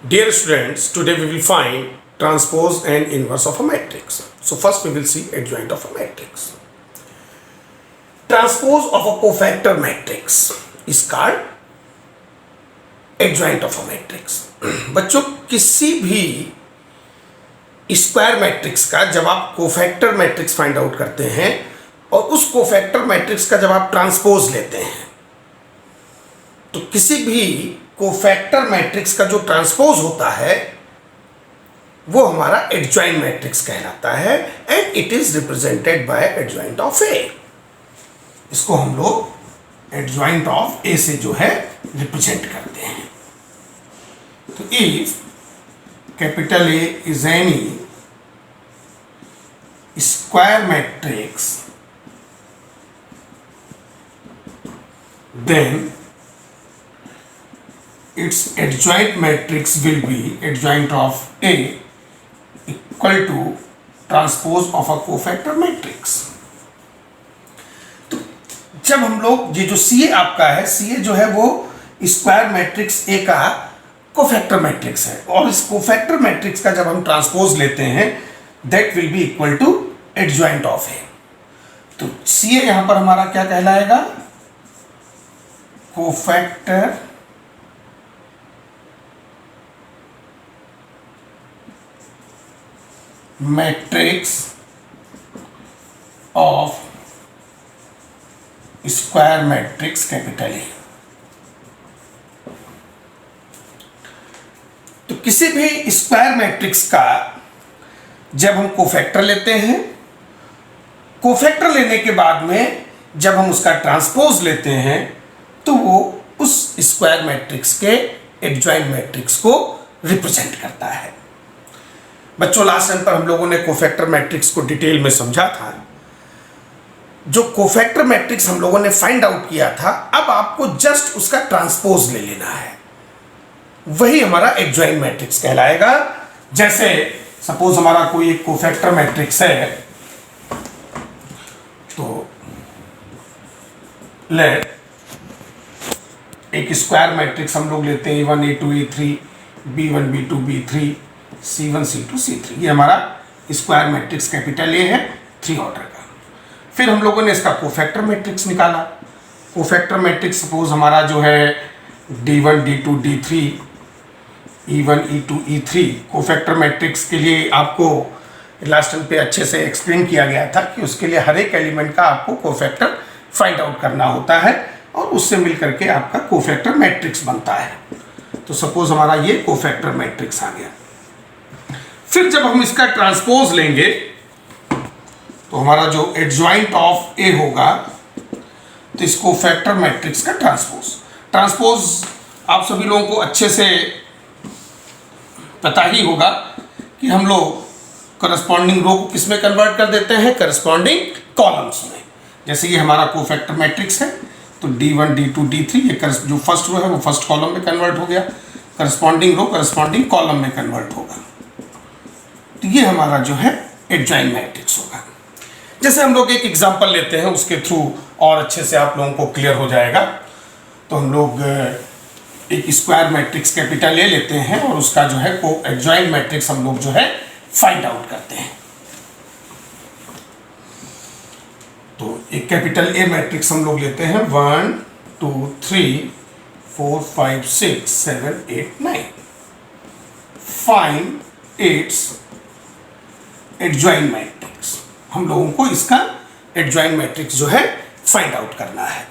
Dear students, today we will find transpose and inverse of a matrix. So first we will see adjoint of a matrix. Transpose of a cofactor matrix is called adjoint of a matrix. बच्चों किसी भी square matrix का जब आप cofactor matrix find out करते हैं और उस कोफैक्टर मैट्रिक्स का जब आप ट्रांसपोज लेते हैं तो किसी भी कोफैक्टर मैट्रिक्स का जो ट्रांसपोज होता है वो हमारा एडजॉइंट मैट्रिक्स कहलाता है and it is represented by adjoint of A. इसको हम लोग एडजॉइंट ऑफ ए से जो है रिप्रेजेंट करते हैं. तो if capital A is any square matrix then its adjoint matrix will be adjoint of A equal to transpose of a cofactor matrix. तो जब हम लोग ये जो CA आपका है, CA जो है वो स्क्वायर मैट्रिक्स A का कोफैक्टर मैट्रिक्स है और इस कोफैक्टर मैट्रिक्स का जब हम ट्रांसपोज लेते हैं that will be equal to adjoint of A. तो CA यहां पर हमारा क्या कहलाएगा? Cofactor matrix of square matrix capital A. तो किसी भी स्क्वायर मैट्रिक्स का जब हम कोफैक्टर लेते हैं, कोफैक्टर लेने के बाद में जब हम उसका ट्रांसपोज लेते हैं तो वो उस स्क्वायर मैट्रिक्स के एडजॉइंट मैट्रिक्स को रिप्रेजेंट करता है. बच्चों लास्ट टाइम पर हम लोगों ने कोफैक्टर मैट्रिक्स को डिटेल में समझा था. जो कोफैक्टर मैट्रिक्स हम लोगों ने फाइंड आउट किया था, अब आपको जस्ट उसका ट्रांसपोज ले लेना है, वही हमारा एडजॉइंट मैट्रिक्स कहलाएगा. जैसे सपोज हमारा कोई एक कोफैक्टर मैट्रिक्स है, तो लेट एक स्क्वायर मैट्रिक्स हम लोग लेते हैं A1 A2 A3 B1 B2 B3 C1 C2 C3. ये हमारा स्क्वायर मैट्रिक्स कैपिटल ए है 3 ऑर्डर का. फिर हम लोगों ने इसका कोफैक्टर मैट्रिक्स निकाला. कोफैक्टर मैट्रिक्स सपोज हमारा जो है D1 D2 D3 E1 E2 E3. Cofactor matrix के लिए आपको लास्ट टाइम पे अच्छे से एक्सप्लेन किया गया था कि उसके लिए हर एक एलिमेंट का आपको कोफैक्टर फाइंड आउट करना होता है और उससे मिल करके आपका कोफैक्टर मैट्रिक्स बनता है. तो सपोज हमारा ये कोफैक्टर मैट्रिक्स आ गया. फिर जब हम इसका ट्रांसपोज लेंगे तो हमारा जो एडजॉइंट ऑफ ए होगा, तो इसको फैक्टर मैट्रिक्स का ट्रांसपोज आप सभी लोगों को अच्छे से पता ही होगा कि हम लोग करस्पॉन्डिंग रो को किस में कन्वर्ट कर देते हैं? करस्पॉन्डिंग कॉलम्स में. जैसे ये हमारा कोफैक्टर मैट्रिक्स है तो D1 D2 D3 ये जो फर्स्ट रो है वो फर्स्ट कॉलम में कन्वर्ट हो गया, करस्पॉन्डिंग रो करस्पॉन्डिंग कॉलम में कन्वर्ट होगा. तो ये हमारा जो है एडजॉइंट मैट्रिक्स होगा. जैसे हम लोग एक एग्जांपल लेते हैं, उसके थ्रू और अच्छे से आप लोगों को क्लियर हो जाएगा. तो हम लोग एक स्क्वायर मैट्रिक्स कैपिटल ए लेते हैं और उसका जो है को एडजॉइंट मैट्रिक्स हम लोग जो है फाइंड आउट करते हैं. तो एक कैपिटल ए मैट्रिक्स हम लोग लेते हैं 1 2 3 4 5 6 7 8 9. Find its adjoint matrix. हम लोगों को इसका एडजॉइंट मैट्रिक्स जो है फाइंड आउट करना है.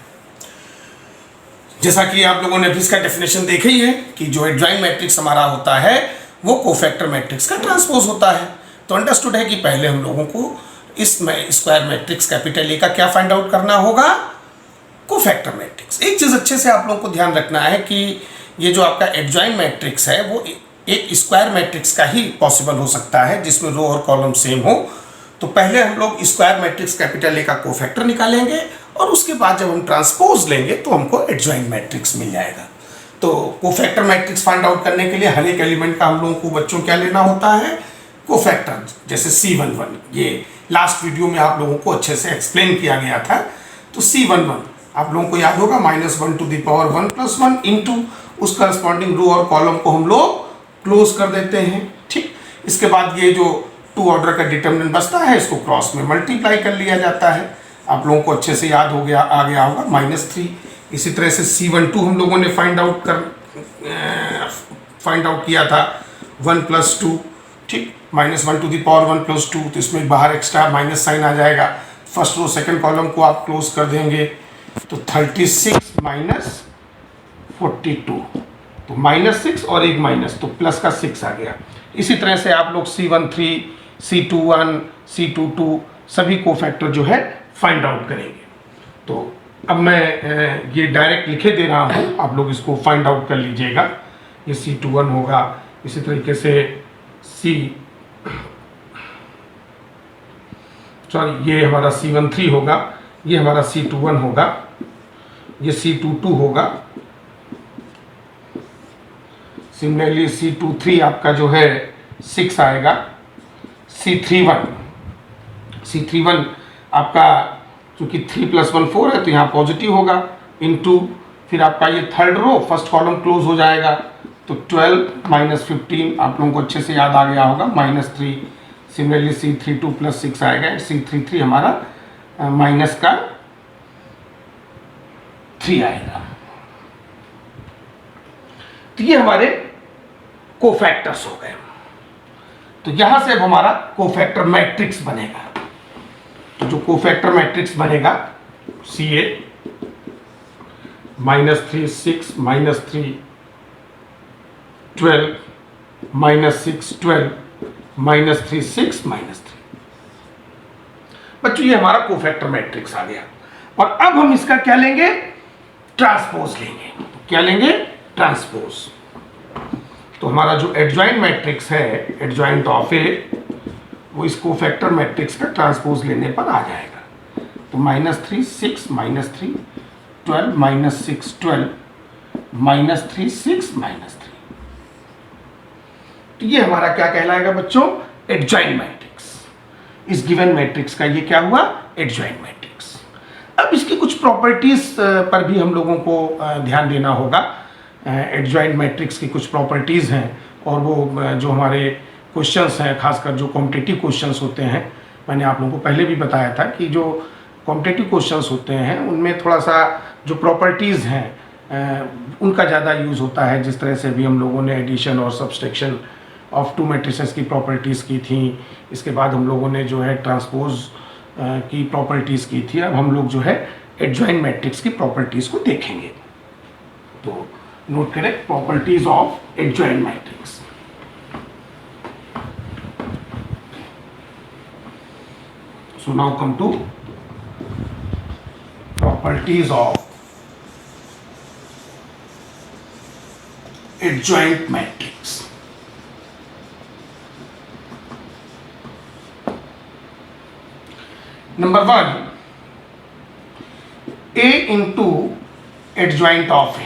जैसा कि आप लोगों ने अभी इसका डेफिनेशन देखा ही है कि जो एडजॉइंट मैट्रिक्स हमारा होता है वो कोफैक्टर मैट्रिक्स का ट्रांसपोज होता है. तो अंडरस्टूड है कि पहले हम लोगों को इस स्क्वायर मैट्रिक्स कैपिटल ए का क्या फाइंड आउट करना होगा? Cofactor matrix. एक चीज़ अच्छे से आप लोगों को ध्यान रखना है कि ये जो आपका एडजॉइंट मैट्रिक्स है वो एक स्क्वायर मैट्रिक्स का ही पॉसिबल हो सकता है जिसमें रो और कॉलम सेम हो. तो पहले हम लोग स्क्वायर मैट्रिक्स कैपिटल ए का कोफैक्टर निकालेंगे और उसके बाद जब हम ट्रांसपोज लेंगे तो हमको एडजॉइंट मैट्रिक्स मिल जाएगा. तो कोफैक्टर मैट्रिक्स फाइंड आउट करने के लिए हर एक एलिमेंट का हम लोगों को बच्चों क्या लेना होता है? कोफैक्टर. जैसे C11 ये लास्ट वीडियो में आप लोगों को अच्छे से एक्सप्लेन किया गया था. तो C11 आप लोगों को याद होगा -1 to the power 1 + 1 इंटू उस करस्पॉन्डिंग रो और कॉलम को हम लोग क्लोज कर देते हैं। ठीक, इसके बाद ये जो 2 ऑर्डर का डिटर्मिनेंट बचता है इसको क्रॉस में मल्टीप्लाई कर लिया जाता है। आप लोगों को अच्छे से याद हो गया, आ गया होगा -3। इसी तरह से C12 हम लोगों ने फाइंड आउट किया था 1 + 2। ठीक, -1 to the power 1 + 2, तो इसमें बाहर एक्स्ट्रा माइनस साइन आ जाएगा। फर्स्ट रो सेकंड कॉलम को आप क्लोज कर देंगे तो 36 - 42, तो -6 और एक माइनस, तो प्लस का 6 आ गया। इसी तरह से आप लोग C13, C21, C22 सभी को फैक्टर जो है फाइंड आउट करेंगे। तो अब मैं ये डायरेक्ट लिखे दे रहा हूँ, आप लोग इसको फाइंड आउट कर लीजिएगा। ये C21 होगा, इसी तरीके से ये हमारा C13 होगा, ये हमारा C21 होगा, ये C22 होगा। सिमिलरली C23 आपका जो है 6 आएगा। C31 आपका चूंकि 3 + 1 4 है तो यहाँ पॉजिटिव होगा, इनटू फिर आपका ये third row first column close हो जाएगा, तो 12 - 15 आप लोगों को अच्छे से याद आ गया होगा, -3। सिमिलरली C32 + 6 आएगा, C33 हमारा माइनस का 3 आएगा। तो ये हमारे कोफैक्टर्स हो गए। तो यहां से अब हमारा कोफैक्टर मैट्रिक्स बनेगा। तो जो कोफैक्टर मैट्रिक्स बनेगा CA -3 6 -3 12 -6 12 -3 6 -3। बच्चों ये हमारा कोफैक्टर मैट्रिक्स आ गया। और अब हम इसका क्या लेंगे, ट्रांसपोज लेंगे। क्या लेंगे, ट्रांसपोज। तो हमारा जो एडजॉइंट मैट्रिक्स है, एडजॉइंट ऑफ ए, वो इस कोफैक्टर मैट्रिक्स का ट्रांसपोज लेने पर आ जाएगा। तो -3 6 -3 12 -6 12 -3 6 -3। तो ये हमारा क्या कहलाएगा बच्चों, एडजॉइंट मैट्रिक्स। इस गिवन मैट्रिक्स का ये क्या हुआ, एडजॉइंट मैट्रिक्स। अब इसकी कुछ प्रॉपर्टीज पर भी हम लोगों को ध्यान देना होगा। एडजॉइंट मैट्रिक्स की कुछ प्रॉपर्टीज हैं, और वो जो हमारे क्वेश्चंस हैं, खासकर जो कॉम्पिटिटिव क्वेश्चंस होते हैं, मैंने आप लोगों को पहले भी बताया था कि जो कॉम्पिटिटिव क्वेश्चंस होते हैं उनमें थोड़ा सा जो प्रॉपर्टीज़ हैं उनका ज़्यादा यूज़ होता है। जिस तरह से भी हम लोगों ने एडिशन और सब्सट्रैक्शन ऑफ 2 मैट्रिसेस की प्रॉपर्टीज़ की थी, इसके बाद हम लोगों ने जो है ट्रांसपोज की प्रॉपर्टीज़ की थी। अब हम लोग जो है एडजॉइंट मैट्रिक्स की प्रॉपर्टीज़ को देखेंगे। तो नोट करें, properties of adjoint matrix. So now come to properties of adjoint matrix. Number 1, A into adjoint of A।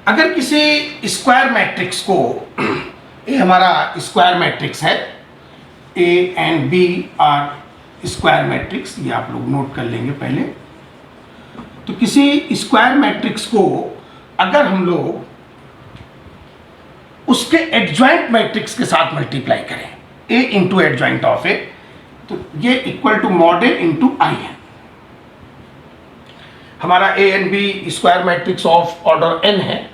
अगर किसी स्क्वायर मैट्रिक्स को, ये हमारा स्क्वायर मैट्रिक्स है, A and B are square matrix, ये आप लोग नोट कर लेंगे पहले। तो किसी स्क्वायर मैट्रिक्स को अगर हम लोग उसके एडजॉइंट मैट्रिक्स के साथ मल्टीप्लाई करें, A into adjoint of A, तो ये equal to mod A into IN। हमारा A and B square matrix of order n है।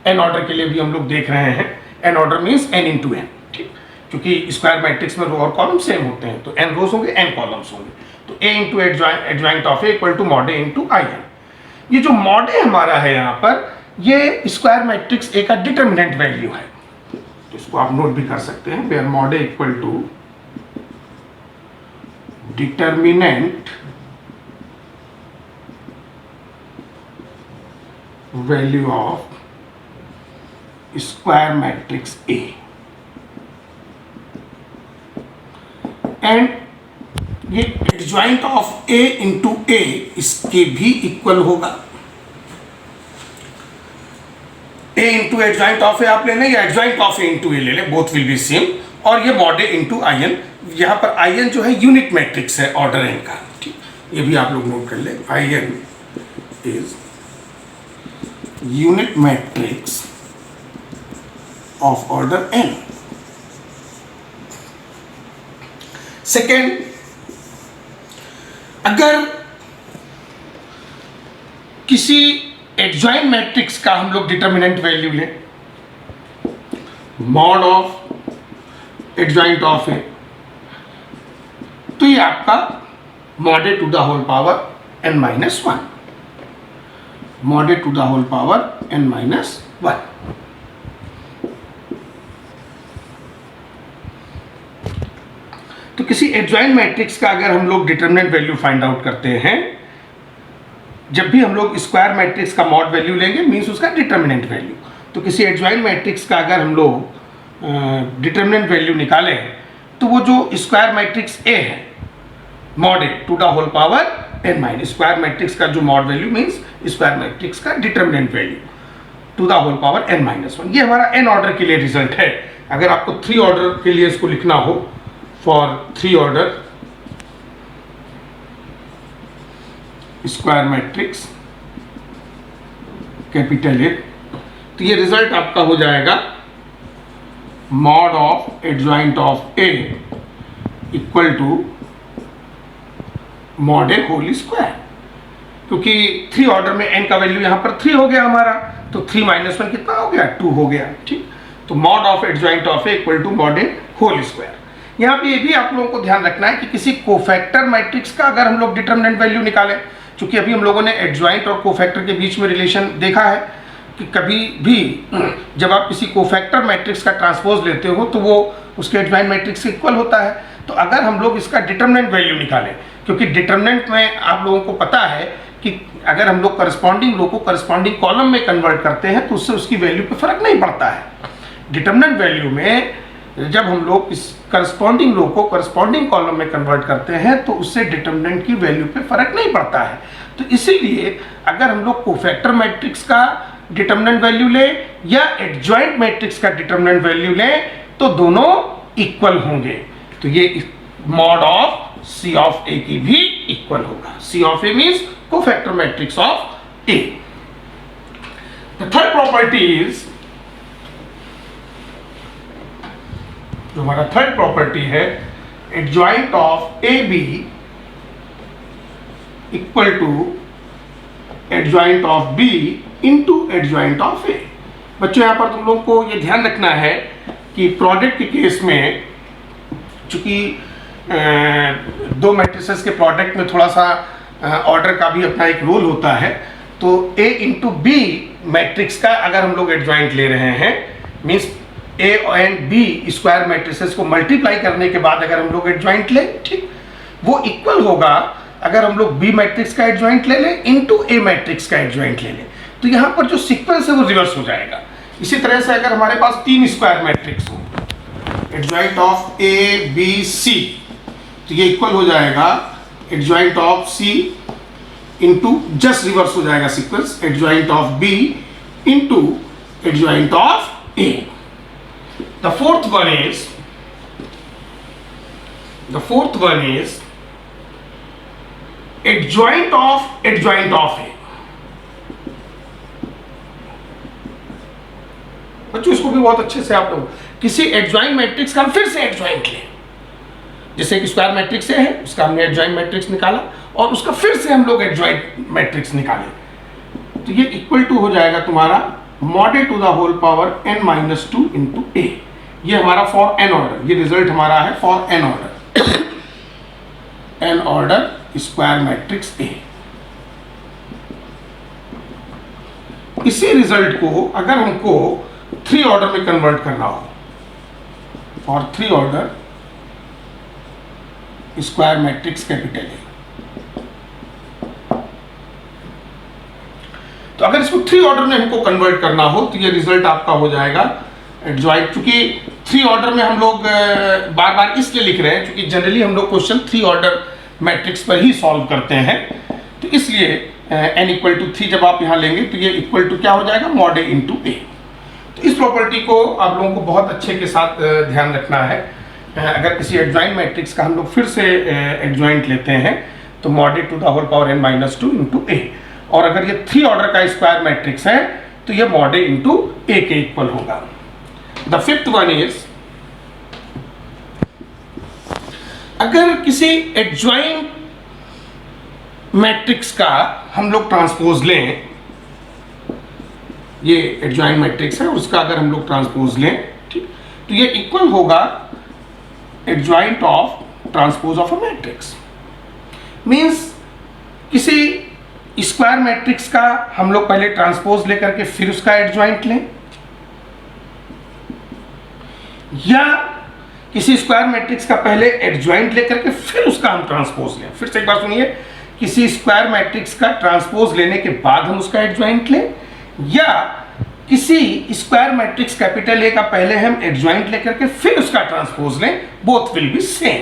n ऑर्डर के लिए भी हम लोग देख रहे हैं, n order means n into n। ठीक, क्योंकि स्क्वायर मैट्रिक्स में रो और कॉलम सेम होते हैं, तो n रोज होंगे n कॉलम्स होंगे। तो A into adjoint of A equal to mod A into IN। ये जो mod A हमारा है यहाँ पर, ये स्क्वायर मैट्रिक्स A का डिटर्मिनेंट वैल्यू है। तो इसको आप नोट भी कर सकते हैं, where mod A equal to determinant value of square matrix A। And ये adjoint of A into A इसके भी इक्वल होगा। A into adjoint of A आप ले लें, या adjoint of A into A ले लें, बोथ विल बी सेम। और ये mod A इंटू IN, यहाँ पर IN जो है यूनिट मैट्रिक्स है ऑर्डर n का। ठीक, ये भी आप लोग नोट कर लें, IN is unit matrix of order n। Second, अगर किसी एडजॉइंट मैट्रिक्स का हम लोग डिटर्मिनेंट वैल्यू लें, mod of adjoint of A, तो ये आपका mod A to the whole power n-1, mod A to the whole power n-1। तो किसी एडजॉइंट मैट्रिक्स का अगर हम लोग डिटर्मिनेंट वैल्यू फाइंड आउट करते हैं, जब भी हम लोग स्क्वायर मैट्रिक्स का मॉड वैल्यू लेंगे मींस उसका डिटर्मिनेंट वैल्यू। तो किसी एडजॉइंट मैट्रिक्स का अगर हम लोग डिटर्मिनेंट वैल्यू निकालें तो वो जो स्क्वायर मैट्रिक्स ए है, mod A to the whole power n-, square matrix का जो mod value means square matrix का determinant value to the whole power n-1। ये हमारा n ऑर्डर के लिए रिजल्ट है। अगर आपको 3 ऑर्डर के लिए इसको लिखना हो, for 3 order square matrix capital A, तो ये रिजल्ट आपका हो जाएगा mod of adjoint of A equal to mod A whole square. क्योंकि 3 ऑर्डर में n का वैल्यू यहां पर 3 हो गया हमारा, तो 3 - 1 कितना हो गया, 2 हो गया। ठीक, तो mod of adjoint of A equal to mod A whole square. यहाँ पे ये भी आप लोगों को ध्यान रखना है कि किसी कोफैक्टर मैट्रिक्स का अगर हम लोग डिटर्मिनेंट वैल्यू निकालें, क्योंकि अभी हम लोगों ने एडजॉइंट और कोफैक्टर के बीच में रिलेशन देखा है कि कभी भी जब आप किसी कोफैक्टर मैट्रिक्स का ट्रांसपोज लेते हो तो वो उसके एडजॉइंट मैट्रिक्स से इक्वल होता है। तो अगर हम लोग इसका डिटर्मिनेंट वैल्यू निकालें, क्योंकि डिटर्मिनेंट में आप लोगों को पता है कि अगर हम लोग करस्पॉन्डिंग रो को करस्पॉन्डिंग कॉलम में कन्वर्ट करते हैं तो उससे उसकी वैल्यू पे फर्क नहीं पड़ता है। डिटर्मिनेंट वैल्यू में जब हम लोग इस करस्पॉन्डिंग रो को करस्पॉन्डिंग कॉलम में कन्वर्ट करते हैं तो उससे डिटर्मिनेंट की वैल्यू पे फर्क नहीं पड़ता है। तो इसीलिए अगर हम लोग कोफैक्टर मैट्रिक्स का डिटर्मिनेंट वैल्यू लें या एडजॉइंट मैट्रिक्स का डिटर्मिनेंट वैल्यू लें तो दोनों इक्वल होंगे। तो ये mod of C of A की भी इक्वल होगा। C of A means cofactor matrix of A. The third property is, जो हमारा थर्ड प्रॉपर्टी है, adjoint of A B equal to adjoint of B into adjoint of A. बच्चों यहाँ पर तुम लोग को ये ध्यान रखना है कि प्रोडक्ट के केस में चूंकि दो मैट्रिसेस के प्रोडक्ट में थोड़ा सा ऑर्डर का भी अपना एक रोल होता है। तो ए इंटू बी मैट्रिक्स का अगर हम लोग एडजॉइंट ले रहे हैं means A and B square matrices को मल्टीप्लाई करने के बाद अगर हम लोग एडजॉइंट लें, ठीक, वो इक्वल होगा अगर हम लोग बी मैट्रिक्स का एडजॉइंट ले लें इंटू ए मैट्रिक्स का एडजॉइंट ले लें। तो यहाँ पर जो सीक्वेंस है वो रिवर्स हो जाएगा। इसी तरह से अगर हमारे पास 3 स्क्वायर मैट्रिक्स हो, adjoint of A B C, तो ये इक्वल हो जाएगा adjoint of C into, just reverse हो जाएगा sequence, adjoint of B into adjoint of A. The fourth one is adjoint of A। बच्चों इसको भी बहुत अच्छे से आप लोग किसी एडजॉइंट मैट्रिक्स का फिर से एडजॉइंट लें, जैसे कि स्क्वायर मैट्रिक्स से है उसका हमने एडजॉइंट मैट्रिक्स निकाला और उसका फिर से हम लोग एडजॉइंट मैट्रिक्स निकाले, तो ये इक्वल टू हो जाएगा तुम्हारा mod A to the whole power n-2 into A. ये हमारा फॉर एन ऑर्डर, ये रिजल्ट हमारा है for n order, n order square matrix A. इसी रिजल्ट को अगर हमको 3 ऑर्डर में कन्वर्ट करना हो, for 3 order square matrix capital A, तो अगर इसको 3 ऑर्डर में हमको कन्वर्ट करना हो तो ये रिजल्ट आपका हो जाएगा एडजॉइंट। चूंकि 3 ऑर्डर में हम लोग बार बार इसलिए लिख रहे हैं क्योंकि जनरली हम लोग क्वेश्चन 3 ऑर्डर मैट्रिक्स पर ही सॉल्व करते हैं, तो इसलिए n इक्वल टू 3 जब आप यहाँ लेंगे तो ये इक्वल टू क्या हो जाएगा, मॉड ए इंटू ए। तो इस प्रॉपर्टी को आप लोगों को बहुत अच्छे के साथ ध्यान रखना है। अगर किसी एडजॉइंट मैट्रिक्स का हम लोग फिर से एडजॉइंट लेते हैं तो mod A to the whole power n-2 into A, और अगर ये 3 ऑर्डर का स्क्वायर मैट्रिक्स है तो ये मॉड ए इंटू ए के इक्वल होगा। द फिफ्थ वन इज, अगर किसी एडजॉइंट मैट्रिक्स का हम लोग ट्रांसपोज लें, ये एडजॉइंट मैट्रिक्स है, उसका अगर हम लोग ट्रांसपोज लें, ठीक, तो ये इक्वल होगा adjoint of transpose of a matrix. Means किसी स्क्वायर मैट्रिक्स का हम लोग पहले ट्रांसपोज लेकर के फिर उसका एडजॉइंट लें, या किसी स्क्वायर मैट्रिक्स का पहले एडजॉइंट लेकर के फिर उसका हम ट्रांसपोज लें। फिर से एक बार सुनिए, किसी स्क्वायर मैट्रिक्स का ट्रांसपोज लेने के बाद हम उसका एडजॉइंट लें, या किसी स्क्वायर मैट्रिक्स कैपिटल ए का पहले हम एडजॉइंट लेकर के फिर उसका ट्रांसपोज लें, both will be same.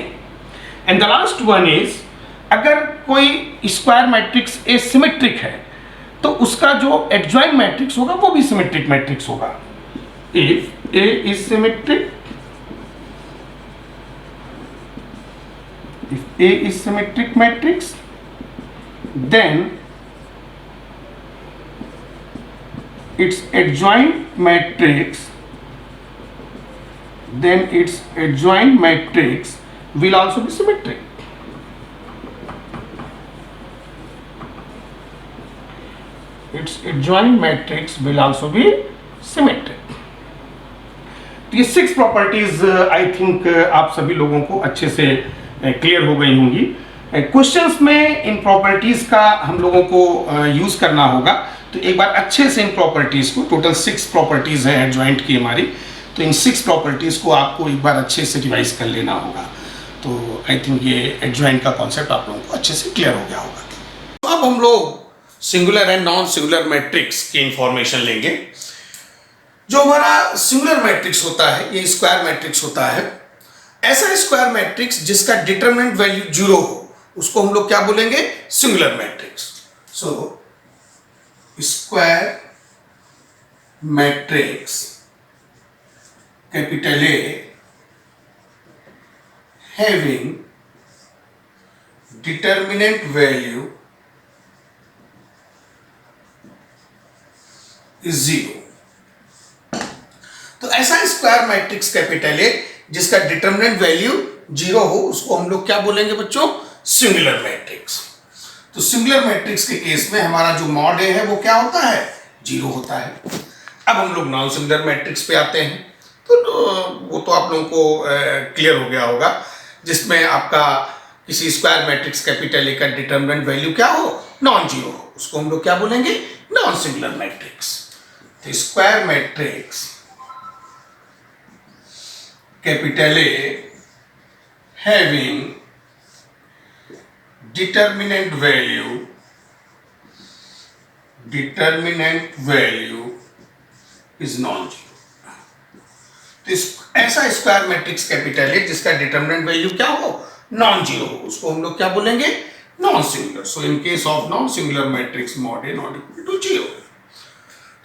And the last one is, अगर कोई स्क्वायर मैट्रिक्स ए सिमेट्रिक है तो उसका जो एडजॉइंट मैट्रिक्स होगा वो भी सिमेट्रिक मैट्रिक्स होगा। If A is symmetric, if A is symmetric matrix, then its adjoint matrix will also be symmetric. Its adjoint matrix will also be symmetric. तो ये 6 प्रॉपर्टीज आई थिंक आप सभी लोगों को अच्छे से क्लियर हो गई होंगी। क्वेश्चंस में इन प्रॉपर्टीज का हम लोगों को यूज करना होगा, तो एक बार अच्छे से इन प्रॉपर्टीज को, टोटल 6 प्रॉपर्टीज है एडजॉइंट की हमारी, तो इन 6 प्रॉपर्टीज को आपको एक बार अच्छे से रिवाइज कर लेना होगा। तो आई थिंक ये एडजॉइंट का कॉन्सेप्ट आप लोगों को अच्छे से क्लियर हो गया होगा। तो अब हम लोग singular and non singular matrix की इंफॉर्मेशन लेंगे। जो हमारा सिंगुलर मैट्रिक्स होता है, ये स्क्वायर मैट्रिक्स होता है, ऐसा स्क्वायर मैट्रिक्स जिसका डिटरमिनेंट वैल्यू 0 हो, उसको हम लोग क्या बोलेंगे? Singular matrix. So square matrix capital A having determinant value is 0। तो ऐसा स्क्वायर मैट्रिक्स कैपिटल ए जिसका डिटरमिनेंट वैल्यू 0 हो, उसको हम लोग क्या बोलेंगे बच्चों? Singular matrix. तो सिंगुलर मैट्रिक्स के केस में हमारा जो मॉड ए है वो क्या होता है? 0 होता है। अब हम लोग नॉन सिंगुलर मैट्रिक्स पे आते हैं, तो वो तो आप लोगों को क्लियर हो गया होगा, जिसमें आपका किसी स्क्वायर मैट्रिक्स कैपिटल ए का डिटरमिनेंट वैल्यू क्या हो? नॉन 0 हो, उसको हम लोग क्या बोलेंगे? Non singular matrix. तो square matrix capital A having determinant value is non-zero। तो ऐसा स्क्वायर मैट्रिक्स कैपिटल ए जिसका डिटरमिनेंट वैल्यू क्या हो? नॉन जीरो हो, उसको हम लोग क्या बोलेंगे? Non singular. So in case of non singular matrix mod A not equal to 0।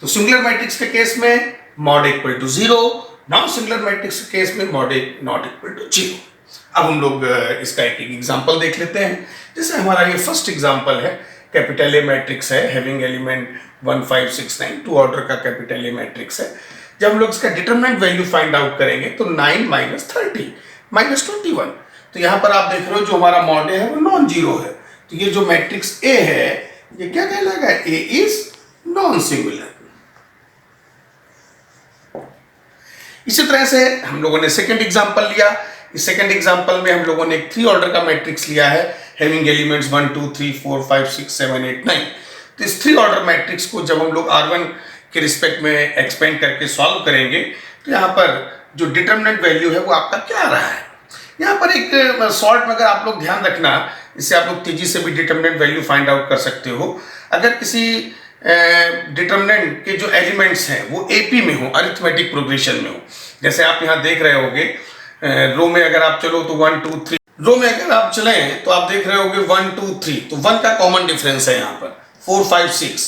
तो सिंगुलर मैट्रिक्स के केस में mod equal to 0, non singular matrix के केस में मॉड नॉट इक्वल टू 0। अब हम लोग इसका एक एग्जांपल देख लेते हैं। जैसे हमारा ये फर्स्ट एग्जांपल है, कैपिटल ए मैट्रिक्स है हैविंग एलिमेंट 1 5 6 9, 2 ऑर्डर का कैपिटल ए मैट्रिक्स है। जब हम लोग इसका डिटरमिनेंट वैल्यू फाइंड आउट करेंगे तो 9 - 30 -21। तो यहाँ पर आप देख रहे हो जो हमारा मॉड है वो नॉन जीरो है। तो ये जो मैट्रिक्स ए है ये क्या कहलाएगा? ए इज नॉन सिंगुलर। इसी तरह से हम लोगों ने सेकंड एग्जांपल लिया। इस सेकंड एग्जांपल में हम लोगों ने एक 3 ऑर्डर का मैट्रिक्स लिया है हैविंग एलिमेंट्स 1 2 3 4 5 6 7 8 9। तो इस 3 ऑर्डर मैट्रिक्स को जब हम लोग R1 के रिस्पेक्ट में एक्सपेंड करके सॉल्व करेंगे तो यहाँ पर जो डिटरमिनेंट वैल्यू है वो आपका क्या आ रहा है? यहाँ पर एक सॉल्ट में अगर आप लोग ध्यान रखना, इससे आप लोग तेजी से भी डिटरमिनेंट वैल्यू फाइंड आउट कर सकते हो। अगर किसी डिटरमिनेंट के जो एलिमेंट्स हैं वो एपी में हो, अरिथमेटिक प्रोग्रेशन में हो, जैसे आप यहाँ देख रहे होगे रो में अगर आप चलो तो 1 2 3, रो में अगर आप चले तो आप देख रहे होगे 1 2 3, तो 1 का कॉमन डिफरेंस है यहाँ पर, 4 5 6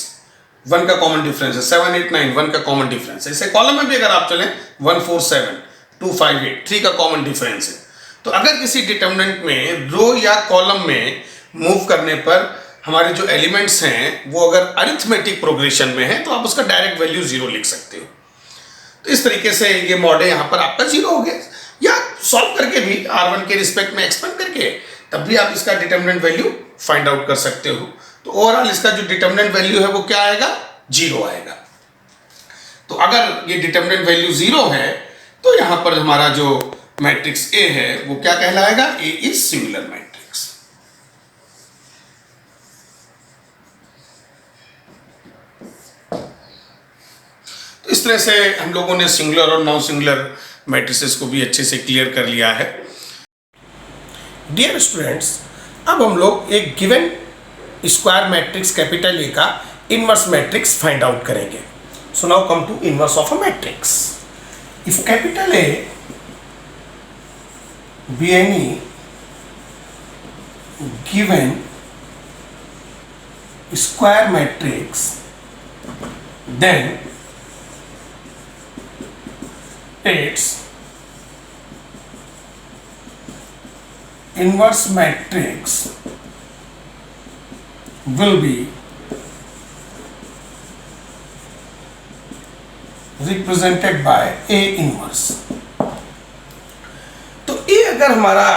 1 का कॉमन डिफरेंस है, 7 8 9 1 का कॉमन डिफरेंस है। इसे कॉलम में भी अगर आप चलें 1 4 7 2 5 8 3 का कॉमन डिफरेंस है। तो अगर किसी डिटरमिनेंट में रो या कॉलम में मूव करने पर हमारे जो एलिमेंट्स हैं वो अगर अरिथमेटिक प्रोग्रेशन में है तो आप उसका डायरेक्ट वैल्यू 0 लिख सकते हो। तो इस तरीके से ये मॉड ए यहाँ पर आपका 0 हो गया, या सॉल्व करके भी R1 के रिस्पेक्ट में एक्सपेंड करके तब भी आप इसका डिटर्मिनेंट वैल्यू फाइंड आउट कर सकते हो। तो ओवरऑल इसका जो डिटर्मिनेंट वैल्यू है वो क्या आएगा, 0 आएगा। तो अगर ये डिटर्मिनेंट वैल्यू 0 है तो यहाँ पर हमारा जो मैट्रिक्स ए है वो क्या कहलाएगा, ए इज सिंगुलर मैट्रिक्स। तो इस तरह से हम लोगों ने सिंगुलर और नॉन सिंगुलर मैट्रिसेस को भी अच्छे से क्लियर कर लिया है। डियर स्टूडेंट्स, अब हम लोग एक given square matrix capital A का इनवर्स मैट्रिक्स फाइंड आउट करेंगे। So now come to inverse of a matrix. If capital A be any given square matrix, then its inverse matrix will be represented by A inverse। ये अगर हमारा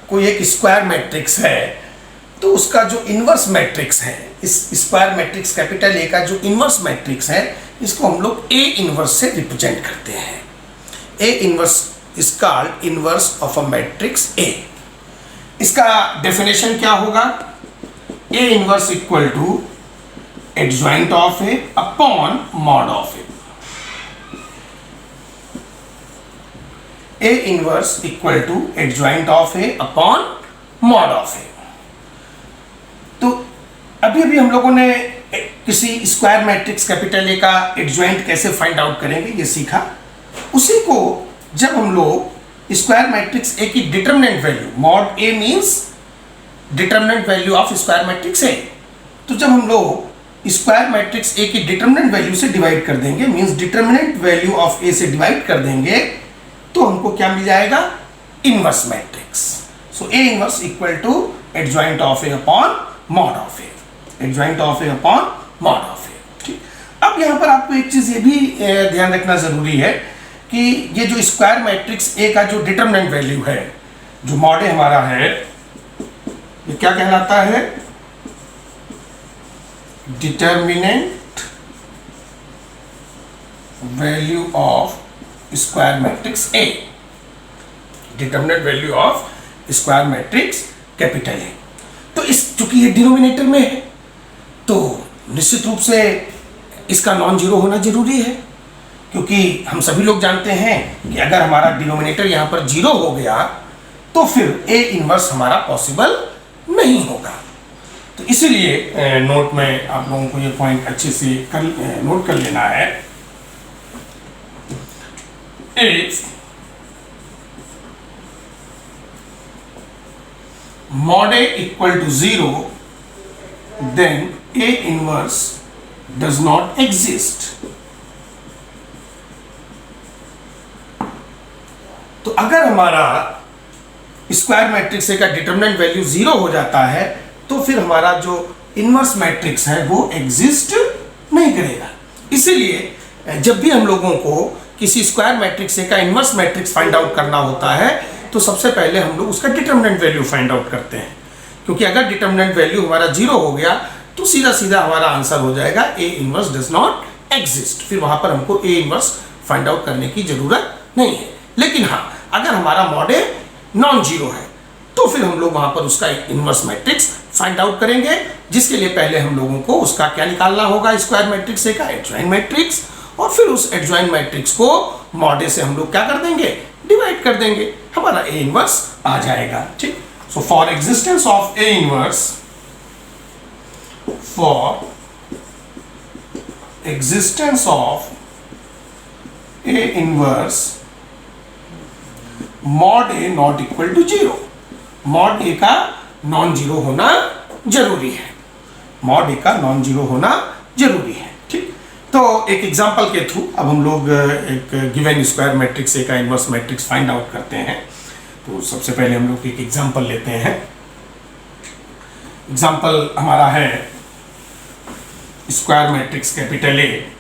कोई एक square matrix है तो उसका जो इनवर्स मैट्रिक्स है, इस स्क्वायर मैट्रिक्स कैपिटल ए का जो इनवर्स मैट्रिक्स है इसको हम लोग ए इनवर्स से रिप्रेजेंट करते हैं। A inverse is called inverse of a matrix A. इसका डेफिनेशन क्या होगा, A inverse equal to adjoint of A upon mod of A. A inverse equal to adjoint of A upon mod of A। तो अभी अभी हम लोगों ने किसी स्क्वायर मैट्रिक्स कैपिटल ए का एडजॉइंट कैसे फाइंड आउट करेंगे ये सीखा। उसी को जब हम लोग स्क्वायर मैट्रिक्स ए की determinant value, mod A means determinant value of square matrix ए, तो जब हम लोग स्क्वायर मैट्रिक्स ए की डिटर्मिनेंट वैल्यू से डिवाइड कर देंगे, means determinant value of A से डिवाइड कर देंगे, तो हमको क्या मिल जाएगा, inverse matrix. So A inverse equal to adjoint of A upon mod of A, adjoint of A upon mod of A. ठीक, अब यहाँ पर आपको एक चीज ये भी ध्यान रखना जरूरी है कि ये जो स्क्वायर मैट्रिक्स ए का जो डिटर्मिनेंट वैल्यू है, जो मॉड ए हमारा है, ये क्या कहलाता है, determinant value of square matrix A, determinant value of square matrix capital A. तो इस चूंकि ये डिनोमिनेटर में है तो निश्चित रूप से इसका नॉन जीरो होना जरूरी है, क्योंकि हम सभी लोग जानते हैं कि अगर हमारा डिनोमिनेटर यहाँ पर जीरो हो गया तो फिर ए इनवर्स हमारा पॉसिबल नहीं होगा। तो इसीलिए नोट में आप लोगों को ये पॉइंट अच्छे से नोट कर लेना है। If mod A equal to 0, then A inverse does not exist। तो अगर हमारा स्क्वायर मैट्रिक्स का डिटर्मिनेंट वैल्यू 0 हो जाता है तो फिर हमारा जो इनवर्स मैट्रिक्स है वो एग्जिस्ट नहीं करेगा। इसीलिए जब भी हम लोगों को किसी स्क्वायर मैट्रिक्स का इनवर्स मैट्रिक्स फाइंड आउट करना होता है तो सबसे पहले हम लोग उसका डिटर्मिनेंट वैल्यू फाइंड आउट करते हैं, क्योंकि अगर डिटर्मिनेंट वैल्यू हमारा 0 हो गया तो सीधा सीधा हमारा आंसर हो जाएगा A inverse does not exist. फिर वहां पर हमको ए इनवर्स फाइंड आउट करने की जरूरत नहीं है। लेकिन हाँ, अगर हमारा मॉड ए नॉन जीरो है तो फिर हम लोग वहां पर उसका इनवर्स मैट्रिक्स फाइंड आउट करेंगे, जिसके लिए पहले हम लोगों को उसका क्या निकालना होगा, स्क्वायर मैट्रिक्स का एडजॉइंट मैट्रिक्स, और फिर उस एडजॉइंट मैट्रिक्स को मॉड ए से हम लोग क्या कर देंगे, डिवाइड कर देंगे, हमारा ए इनवर्स आ जाएगा। ठीक, so for existence of A inverse, for existence of A inverse mod A not equal to zero, mod A का नॉन जीरो होना जरूरी है, मॉड ए का नॉन जीरो होना जरूरी है। ठीक, तो एक एग्जांपल के थ्रू अब हम लोग एक गिवन स्क्वायर मैट्रिक्स ए का इनवर्स मैट्रिक्स फाइंड आउट करते हैं। तो सबसे पहले हम लोग एक एग्जांपल लेते हैं। एग्जाम्पल हमारा है स्क्वायर मैट्रिक्स कैपिटल ए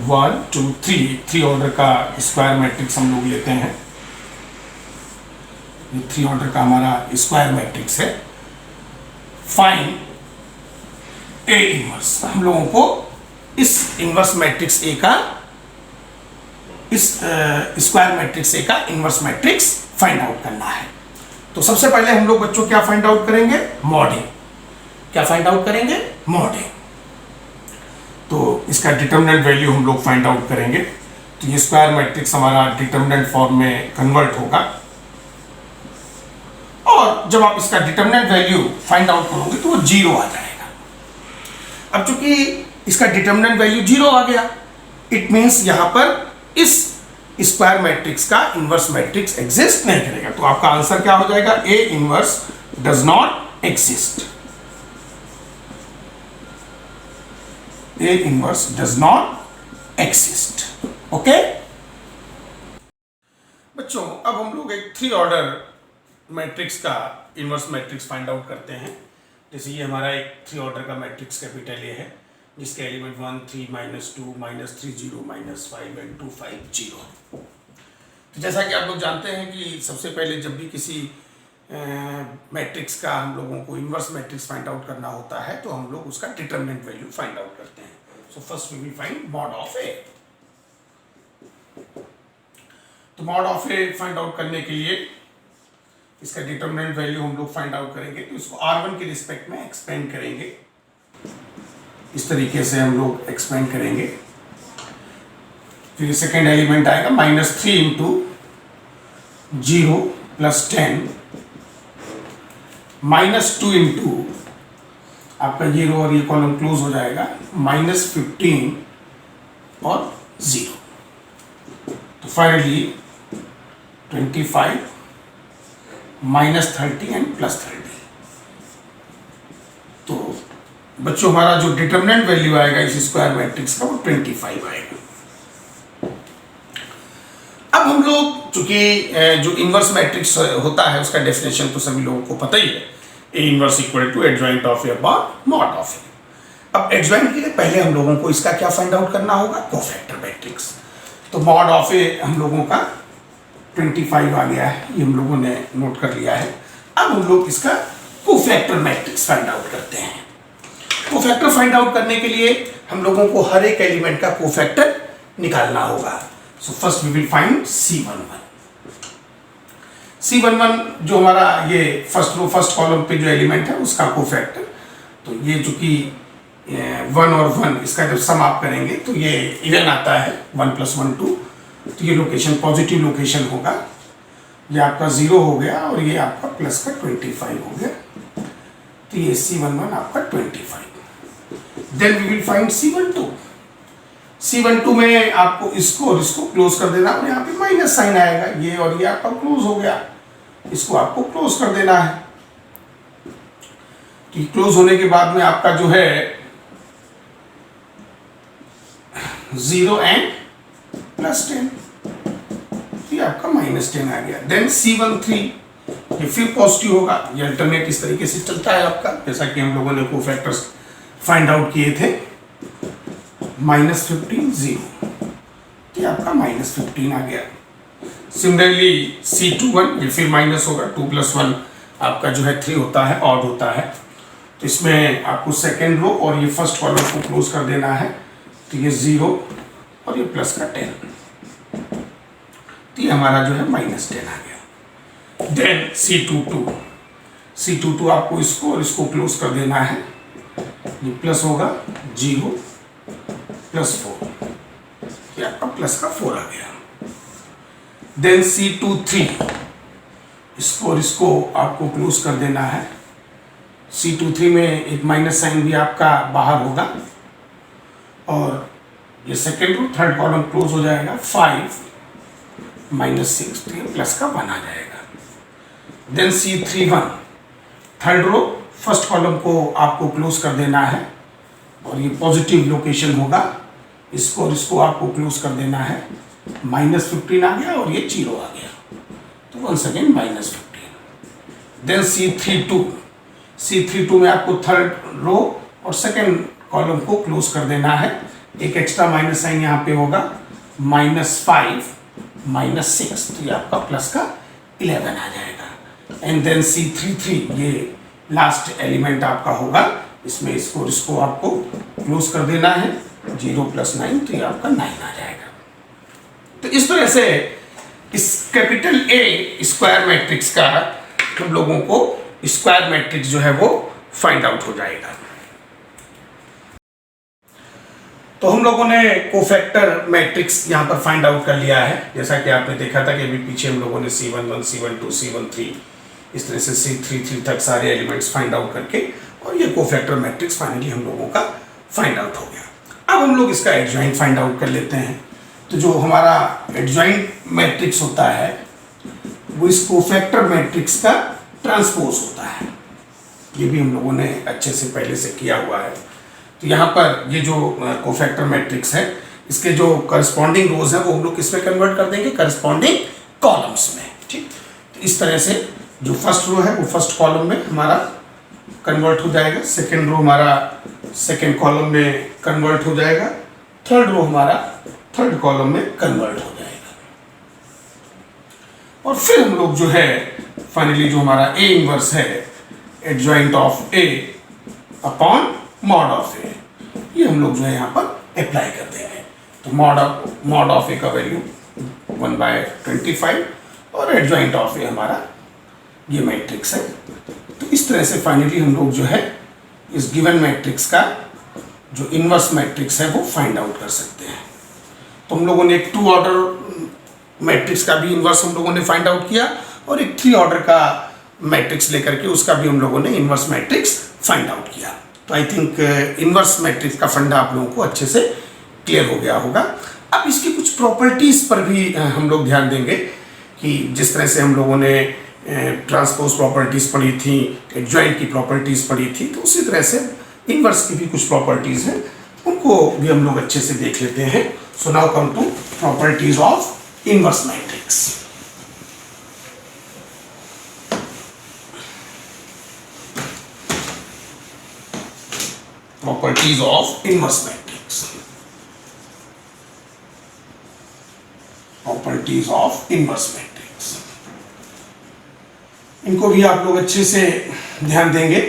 1 2 3, 3 ऑर्डर का स्क्वायर मैट्रिक्स हम लोग लेते हैं। ये 3 ऑर्डर का हमारा स्क्वायर मैट्रिक्स है। फाइंड ए इनवर्स, हम लोगों को इस इनवर्स मैट्रिक्स ए का, इस स्क्वायर मैट्रिक्स ए का इनवर्स मैट्रिक्स फाइंड आउट करना है। तो सबसे पहले हम लोग बच्चों क्या फाइंड आउट करेंगे? मॉड ए। क्या फाइंड आउट करेंगे? मॉड ए। तो इसका डिटर्मिनेंट वैल्यू हम लोग फाइंड आउट करेंगे। तो ये स्क्वायर मैट्रिक्स हमारा डिटर्मिनेंट फॉर्म में कन्वर्ट होगा, और जब आप इसका डिटर्मिनेंट वैल्यू फाइंड आउट करोगे तो वो 0 आ जाएगा। अब चूंकि इसका डिटर्मिनेंट वैल्यू 0 आ गया, इट मीन्स यहां पर इस स्क्वायर मैट्रिक्स का इनवर्स मैट्रिक्स एग्जिस्ट नहीं करेगा। तो आपका आंसर क्या हो जाएगा? A inverse does not exist. A inverse does not exist. Okay बच्चों, अब हम लोग एक 3 ऑर्डर मैट्रिक्स का इनवर्स मैट्रिक्स फाइंड आउट करते हैं। जैसे ये हमारा एक 3 ऑर्डर का मैट्रिक्स कैपिटल ए है, जिसके एलिमेंट 1 3 -2 -3 0 -5 एंड 2 5 0। तो जैसा कि आप लोग जानते हैं कि सबसे पहले जब भी किसी मैट्रिक्स का हम लोगों को इनवर्स मैट्रिक्स फाइंड आउट करना होता है तो हम लोग उसका डिटर्मिनेंट वैल्यू फाइंड आउट करते हैं। So first we will find mod of A. तो mod of A find out करने के लिए इसका डिटर्मिनेंट वैल्यू हम लोग फाइंड आउट करेंगे। तो इसको R1 के रिस्पेक्ट में एक्सपेंड करेंगे। इस तरीके से हम लोग एक्सपेंड करेंगे। फिर सेकेंड एलिमेंट आएगा -3 इंटू 0 + 10 -2 इंटू आपका 0 और ये कॉलम क्लोज हो जाएगा -15 और 0। तो फाइनली 25 -30 एंड +30। तो बच्चों हमारा जो डिटर्मिनेंट वैल्यू आएगा इस स्क्वायर मैट्रिक्स का वो 25 आएगा। अब हम लोग चूंकि जो इनवर्स मैट्रिक्स होता है उसका डेफिनेशन तो सभी लोगों को पता ही है, A inverse equal to adjoint of A upon mod of A. अब एडजॉइंट के लिए पहले हम लोगों को इसका क्या फाइंड आउट करना होगा? Cofactor matrix. तो मॉड ऑफ ए हम लोगों का 25 आ गया है, ये हम लोगों ने नोट कर लिया है। अब हम लोग इसका कोफैक्टर मैट्रिक्स फाइंड आउट करते हैं। कोफैक्टर फाइंड आउट करने के लिए हम लोगों को हर एक एलिमेंट का कोफैक्टर निकालना होगा। So first we will find C11। C11 जो हमारा ये फर्स्ट कॉलम पे जो एलिमेंट है उसका कोफैक्टर। तो ये चूंकि 1 और 1 इसका जब सम आप करेंगे तो ये इवन आता है, 1 + 1 2। तो ये लोकेशन पॉजिटिव लोकेशन होगा। ये आपका 0 हो गया और ये आपका प्लस का 25 हो गया। तो ये C11 आपका 25। Then we will find C12। C12 में आपको इसको और इसको क्लोज कर देना और यहाँ पे माइनस साइन आएगा, ये और ये आपका क्लोज हो गया, इसको आपको क्लोज कर देना है। तो क्लोज होने के बाद में आपका जो है 0 एंड +10, ये आपका -10 आ गया। देन C13 ये फिर पॉजिटिव होगा, ये अल्टरनेट इस तरीके से चलता है आपका, जैसा कि हम लोगों ने कोफैक्टर्स फाइंड आउट किए थे। -15 0, ये आपका -15 आ गया। सिमिलरली C21 ये फिर माइनस होगा, 2 + 1 आपका जो है 3 होता है, ऑड होता है। तो इसमें आपको सेकेंड रो और ये फर्स्ट कॉलम को क्लोज कर देना है। तो ये 0 और ये प्लस का 10, तो ये हमारा जो है -10 आ गया। देन C22 आपको इसको और इसको क्लोज कर देना है। ये प्लस होगा 0 + 4, ये आपका प्लस का 4 आ गया। देन C23 इसको और इसको आपको क्लोज कर देना है। C23 में एक माइनस साइन भी आपका बाहर होगा और ये second row third column close हो जाएगा। 5 -6, तो ये प्लस का 1 आ जाएगा। Then C31 third row first column को आपको क्लोज कर देना है और ये पॉजिटिव लोकेशन होगा, इसको और इसको आपको क्लोज कर देना है। -15 आ गया और ये 0 आ गया, तो once again -15। Then C32 C32 में आपको थर्ड रो और सेकेंड कॉलम को क्लोज कर देना है। एक एक्स्ट्रा माइनस साइन यहाँ पे होगा, -5 -6, तो ये आपका प्लस का 11 आ जाएगा। एंड देन C33 ये लास्ट एलिमेंट आपका होगा, इसमें इसको आपको क्लोज कर देना है। 0 + 9, तो ये आपका 9 आ जाएगा। तो इस तरह से इस कैपिटल A स्क्वायर मैट्रिक्स का हम लोगों को स्क्वायर मैट्रिक्स जो है वो फाइंड आउट हो जाएगा। तो हम लोगों ने कोफैक्टर मैट्रिक्स यहाँ पर फाइंड आउट कर लिया है। जैसा कि आपने देखा था कि अभी पीछे हम लोगों ने C11, C12, C13 इस तरह से C33 तक सारे एलिमेंट्स फाइंड आउट करके, और ये कोफैक्टर मैट्रिक्स फाइनली हम लोगों का फाइंड आउट हो गया। अब हम लोग इसका एडजॉइंट फाइंड आउट कर लेते हैं। तो जो हमारा एडजॉइंट मैट्रिक्स होता है वो इस कोफैक्टर मैट्रिक्स का ट्रांसपोज होता है। ये भी हम लोगों ने अच्छे से पहले से किया हुआ है। तो यहाँ पर ये जो कोफैक्टर मैट्रिक्स है, इसके जो करस्पॉन्डिंग रोज हैं वो हम लोग किस में कन्वर्ट कर देंगे, करस्पॉन्डिंग कॉलम्स में। ठीक, तो इस तरह से जो फर्स्ट रो है वो फर्स्ट कॉलम में हमारा कन्वर्ट हो जाएगा, सेकेंड रो हमारा सेकेंड कॉलम में कन्वर्ट हो जाएगा, थर्ड रो हमारा थर्ड कॉलम में कन्वर्ट हो जाएगा। और फिर हम लोग जो है फाइनली जो हमारा A इनवर्स है, adjoint of A upon mod of A, ये हम लोग जो है यहाँ पर अप्लाई कर देंगे। तो मॉड ऑफ A का वैल्यू 1/25 और एडजॉइंट ऑफ A हमारा ये मैट्रिक्स है। तो इस तरह से फाइनली हम लोग जो है इस गिवन मैट्रिक्स का जो इनवर्स मैट्रिक्स है वो फाइंड आउट कर सकते हैं। तो हम लोगों ने एक 2 ऑर्डर मैट्रिक्स का भी इनवर्स हम लोगों ने फाइंड आउट किया, और एक 3 ऑर्डर का मैट्रिक्स लेकर के उसका भी हम लोगों ने इनवर्स मैट्रिक्स फाइंड आउट किया। तो आई थिंक इनवर्स मैट्रिक्स का फंडा आप लोगों को अच्छे से क्लियर हो गया होगा। अब इसकी कुछ प्रॉपर्टीज़ पर भी हम लोग ध्यान देंगे कि जिस तरह से हम लोगों ने ट्रांसपोज प्रॉपर्टीज़ पढ़ी थी, एडजॉइंट की प्रॉपर्टीज़ पढ़ी थी, तो उसी तरह से इनवर्स की भी कुछ प्रॉपर्टीज़ हैं, उनको भी हम लोग अच्छे से देख लेते हैं। So now come to properties of inverse matrix. Properties of inverse matrix, properties of inverse matrix, इनको भी आप लोग अच्छे से ध्यान देंगे।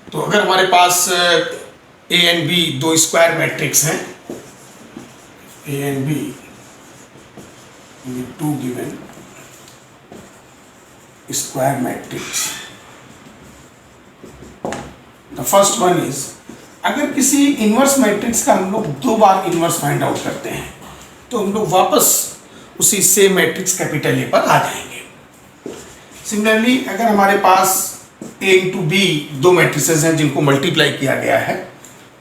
तो अगर हमारे पास A and B 2 square matrix हैं, A and B 2 given square matrix. The first one is, अगर किसी इनवर्स मैट्रिक्स का हम लोग 2 बार इनवर्स फाइंड आउट करते हैं तो हम लोग वापस उसी सेम मैट्रिक्स कैपिटल A पर आ जाएंगे। सिमिलरली अगर हमारे पास A इंटू B 2 मैट्रिसेस हैं जिनको मल्टीप्लाई किया गया है,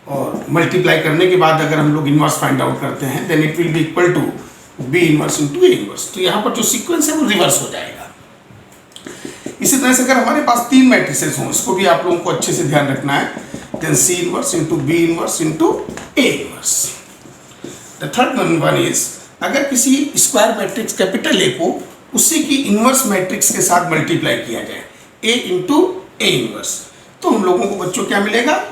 और मल्टीप्लाई करने के बाद अगर हम लोग इनवर्स फाइंड आउट करते हैं then it will be equal to B inverse into A inverse. तो यहाँ पर जो सीक्वेंस है वो रिवर्स हो जाएगा। इसी तरह से अगर हमारे पास 3 मैट्रिसेस हों, इसको भी आप लोगों को अच्छे से ध्यान रखना है, then C inverse into B inverse into A inverse. The third one is, अगर किसी स्क्वायर मैट्रिक्स कैपिटल A को उसी की इनवर्स मैट्रिक्स के साथ मल्टीप्लाई किया जाए, A इंटू A इनवर्स, तो हम लोगों को बच्चों क्या मिलेगा,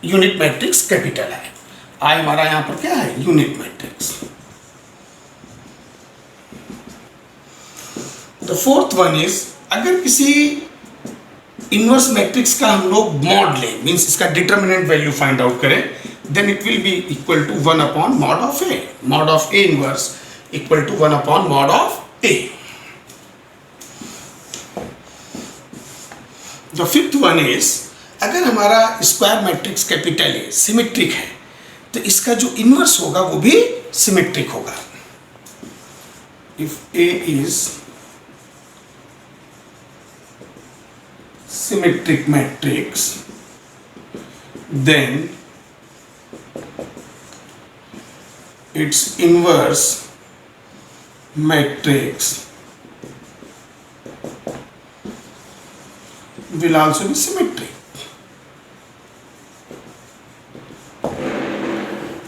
यूनिट मैट्रिक्स कैपिटल है। I हमारा यहाँ पर क्या है, unit matrix. The fourth one is, अगर किसी इनवर्स मैट्रिक्स का हम लोग मॉड लें, मीन्स इसका डिटर्मिनेंट वैल्यू फाइंड आउट करें, then it will be equal to 1 upon mod of A, mod of A inverse equal to 1 upon mod of A। The fifth one is, अगर हमारा square matrix capital A symmetric है तो इसका जो inverse होगा वो भी सिमेट्रिक होगा। If A is symmetric matrix, then its inverse matrix will also be symmetric।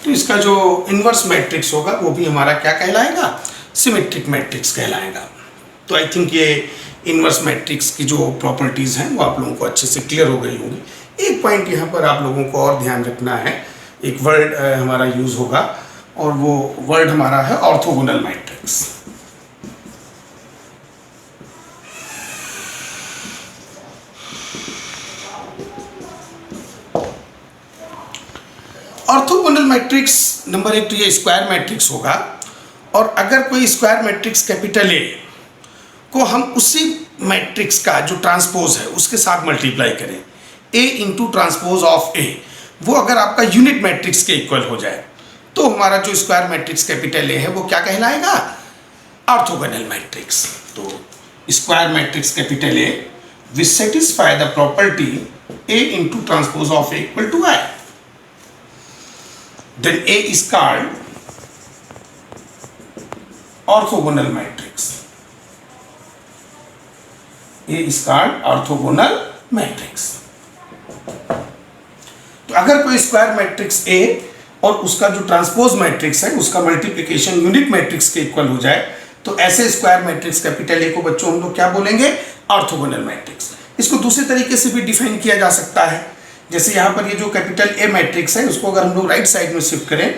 तो इसका जो इनवर्स मैट्रिक्स होगा वो भी हमारा क्या कहलाएगा, सिमेट्रिक मैट्रिक्स कहलाएगा। तो आई थिंक ये इन्वर्स मैट्रिक्स की जो प्रॉपर्टीज़ हैं वो आप लोगों को अच्छे से क्लियर हो गई होंगी। एक पॉइंट यहाँ पर आप लोगों को और ध्यान रखना है, एक वर्ड हमारा यूज़ होगा और वो वर्ड हमारा है orthogonal matrix. Orthogonal matrix number एक तो ये स्क्वायर मैट्रिक्स होगा, और अगर कोई स्क्वायर मैट्रिक्स कैपिटल ए को हम उसी मैट्रिक्स का जो ट्रांसपोज है उसके साथ मल्टीप्लाई करें, ए इंटू ट्रांसपोज ऑफ ए, वो अगर आपका यूनिट मैट्रिक्स के इक्वल हो जाए तो हमारा जो स्क्वायर मैट्रिक्स कैपिटल ए है वो क्या कहलाएगा? Orthogonal matrix. तो square matrix capital A which satisfy the property A into transpose of A equal to I, then A is called orthogonal matrix. A is called orthogonal matrix. तो अगर कोई square matrix A और उसका जो transpose matrix है उसका multiplication unit matrix के equal हो जाए तो ऐसे स्क्वायर मैट्रिक्स कैपिटल A को बच्चों हम लोग क्या बोलेंगे? Orthogonal matrix. इसको दूसरे तरीके से भी डिफाइन किया जा सकता है, जैसे यहाँ पर ये जो कैपिटल ए मैट्रिक्स है उसको अगर हम लोग राइट साइड में शिफ्ट करें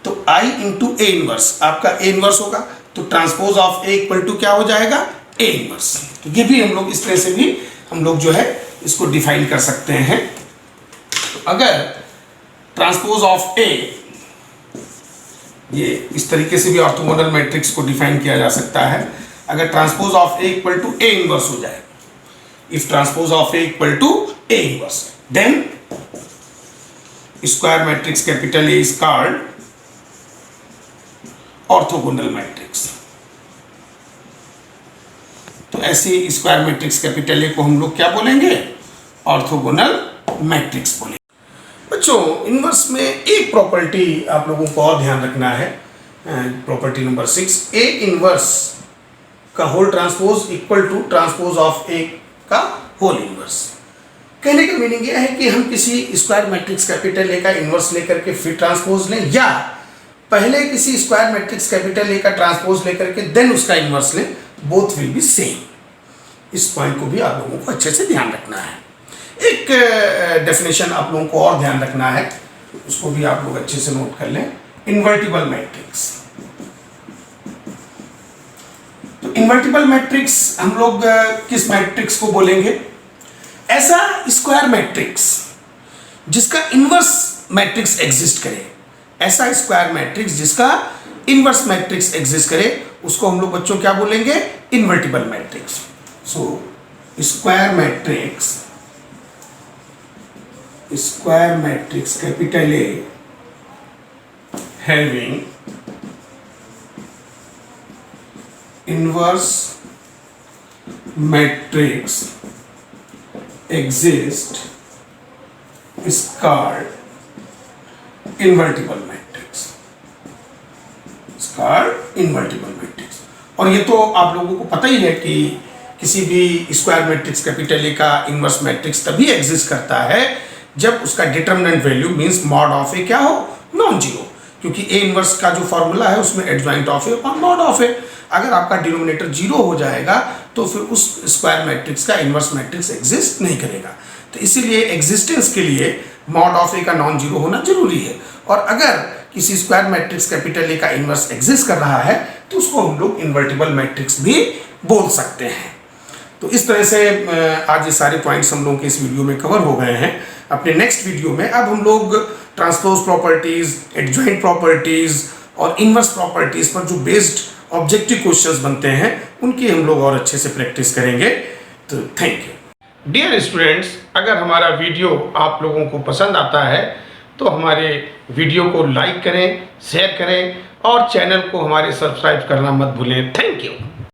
तो I इंटू ए इनवर्स, आपका ए इनवर्स होगा तो transpose of A equal to क्या हो जाएगा? A inverse. तो ये भी हम लोग इस तरह से भी हम लोग जो है इसको डिफाइन कर सकते हैं। तो अगर ट्रांसपोज ऑफ ए, ये इस तरीके से भी ऑर्थोगोनल मैट्रिक्स को डिफाइन किया जा सकता है, अगर transpose of A equal to A inverse हो जाए, if transpose of A equal to A inverse, then square matrix capital A is called orthogonal matrix। तो ऐसे स्क्वायर मैट्रिक्स कैपिटल ए को हम लोग क्या बोलेंगे? ऑर्थोगोनल मैट्रिक्स बोलेंगे। बच्चों इनवर्स में एक प्रॉपर्टी आप लोगों को और ध्यान रखना है, प्रॉपर्टी नंबर 6, ए इनवर्स का whole transpose equal to transpose of A का होल इनवर्स। कहने का मीनिंग यह है कि हम किसी स्क्वायर मैट्रिक्स कैपिटल ए का इन्वर्स लेकर के फिर ट्रांसपोज लें, या पहले किसी स्क्वायर मैट्रिक्स कैपिटल ए का ट्रांसपोज लेकर के देन उसका इन्वर्स लें, बोथ विल बी सेम। इस पॉइंट को भी आप लोगों को अच्छे से ध्यान रखना है। एक डेफिनेशन आप लोगों को और ध्यान रखना है, उसको भी आप लोग अच्छे से नोट कर लें, इन्वर्टिबल मैट्रिक्स। तो इन्वर्टिबल मैट्रिक्स हम लोग किस मैट्रिक्स को बोलेंगे? ऐसा स्क्वायर मैट्रिक्स जिसका इन्वर्स मैट्रिक्स एग्जिस्ट करे, ऐसा स्क्वायर मैट्रिक्स जिसका इन्वर्स मैट्रिक्स एग्जिस्ट करे उसको हम लोग बच्चों क्या बोलेंगे? Invertible matrix. So square matrix capital A having inverse matrix exist is called invertible matrix, is called invertible matrix। और ये तो आप लोगों को पता ही है कि किसी भी स्क्वायर मैट्रिक्स कैपिटल ए का इन्वर्स मैट्रिक्स तभी एग्जिस्ट करता है जब उसका determinant value means mod of A क्या हो? नॉन जीरो, क्योंकि ए इन्वर्स का जो फॉर्मूला है उसमें adjoint of A upon mod of A. अगर आपका डिनोमिनेटर जीरो हो जाएगा तो फिर उस स्क्वायर मैट्रिक्स का इन्वर्स मैट्रिक्स एग्जिस्ट नहीं करेगा। तो इसीलिए एग्जिस्टेंस के लिए मॉड ऑफ ए का नॉन जीरो होना जरूरी है, और अगर किसी स्क्वायर मैट्रिक्स कैपिटल ए का इन्वर्स एग्जिस्ट कर रहा है तो उसको हम लोग इन्वर्टिबल मैट्रिक्स भी बोल सकते हैं। तो इस तरह से आज ये सारे पॉइंट्स हम लोगों के इस वीडियो में कवर हो गए हैं। अपने नेक्स्ट वीडियो में अब हम लोग ट्रांसपोज प्रॉपर्टीज, एडजॉइंट प्रॉपर्टीज और इन्वर्स प्रॉपर्टीज पर जो बेस्ड ऑब्जेक्टिव क्वेश्चंस बनते हैं उनकी हम लोग और अच्छे से प्रैक्टिस करेंगे। तो थैंक यू डियर स्टूडेंट्स। अगर हमारा वीडियो आप लोगों को पसंद आता है तो हमारे वीडियो को लाइक करें, शेयर करें और चैनल को हमारे सब्सक्राइब करना मत भूलें। Thank you.